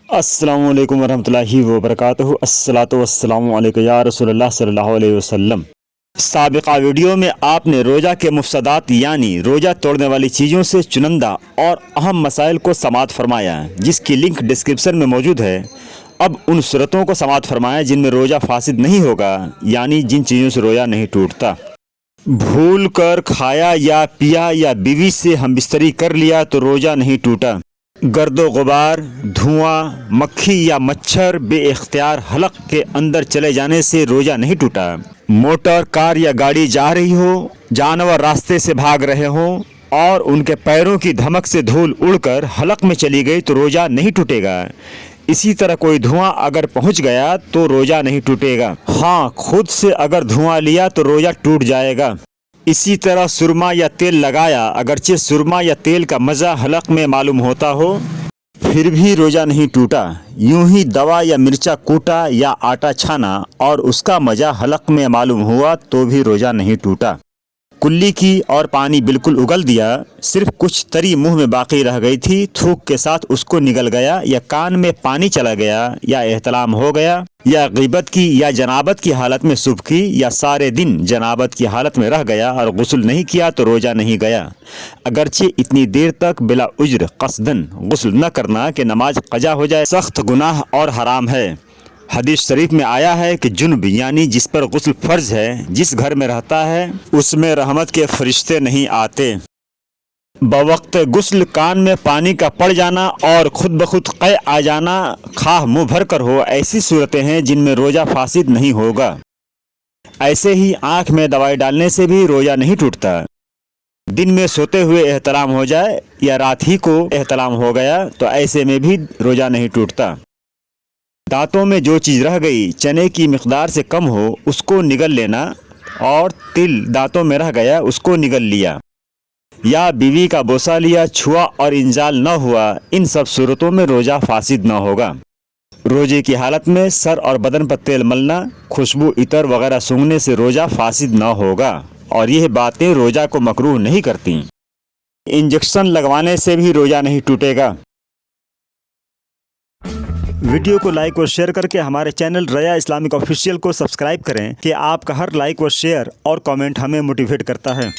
अस्सलाम वालेकुम वरहमतुल्लाहि वबरकातुहू। अस्सलातु वस्सलामु अलैका या रसूलल्लाह सल्लल्लाहु अलैहि वसल्लम। साबिक़ा वीडियो में आपने रोज़ा के मुफ़्सदात यानी रोज़ा तोड़ने वाली चीज़ों से चुनिंदा और अहम मसाइल को समाअत फरमाया, जिसकी लिंक डिस्क्रिप्शन में मौजूद है। अब उन सूरतों को समाअत फरमाया जिनमें रोज़ा फासिद नहीं होगा, यानी जिन चीज़ों से रोज़ा नहीं टूटता। भूल कर खाया या पिया या बीवी से हमबिस्तरी कर लिया तो रोज़ा नहीं टूटा। गर्दो गुबार, धुआं, मक्खी या मच्छर बेइख्तियार हलक के अंदर चले जाने से रोज़ा नहीं टूटा। मोटर, कार या गाड़ी जा रही हो, जानवर रास्ते से भाग रहे हों और उनके पैरों की धमक से धूल उड़कर हलक में चली गई तो रोज़ा नहीं टूटेगा। इसी तरह कोई धुआं अगर पहुंच गया तो रोज़ा नहीं टूटेगा। हाँ, खुद से अगर धुआं लिया तो रोज़ा टूट जाएगा। इसी तरह सुरमा या तेल लगाया, अगरचे सुरमा या तेल का मज़ा हलक में मालूम होता हो, फिर भी रोज़ा नहीं टूटा। यूं ही दवा या मिर्चा कूटा या आटा छाना और उसका मज़ा हलक में मालूम हुआ तो भी रोज़ा नहीं टूटा। कुल्ली की और पानी बिल्कुल उगल दिया, सिर्फ कुछ तरी मुंह में बाकी रह गई थी, थूक के साथ उसको निगल गया, या कान में पानी चला गया, या एहतलाम हो गया, या ग़ीबत की या जनाबत की हालत में सुबह की, या सारे दिन जनाबत की हालत में रह गया और गुस्ल नहीं किया तो रोज़ा नहीं गया। अगरचे इतनी देर तक बिला उज्र क़स्दन गुस्ल न करना कि नमाज क़ज़ा हो जाए सख्त गुनाह और हराम है। हदीस शरीफ में आया है कि जुन्ब यानी जिस पर गुस्ल फ़र्ज है, जिस घर में रहता है उसमें रहमत के फरिश्ते नहीं आते। बवक्त गुस्ल कान में पानी का पड़ जाना और खुद ब खुद क़ै आ जाना, खाह मुँह भर कर हो, ऐसी सूरतें हैं जिनमें रोज़ा फासिद नहीं होगा। ऐसे ही आँख में दवाई डालने से भी रोज़ा नहीं टूटता। दिन में सोते हुए एहतलाम हो जाए या रात ही को एहतलाम हो गया तो ऐसे में भी रोज़ा नहीं टूटता। दांतों में जो चीज़ रह गई, चने की मिक़दार से कम हो, उसको निगल लेना, और तिल दांतों में रह गया उसको निगल लिया, या बीवी का बोसा लिया, छुआ और इंजाल न हुआ, इन सब सूरतों में रोज़ा फासिद न होगा। रोज़े की हालत में सर और बदन पर तेल मलना, खुशबू, इतर वगैरह सूंघने से रोज़ा फासिद न होगा, और यह बातें रोज़ा को मकरूह नहीं करती। इंजेक्शन लगवाने से भी रोज़ा नहीं टूटेगा। वीडियो को लाइक और शेयर करके हमारे चैनल रया इस्लामिक ऑफिशियल को सब्सक्राइब करें कि आपका हर लाइक और शेयर और कमेंट हमें मोटिवेट करता है।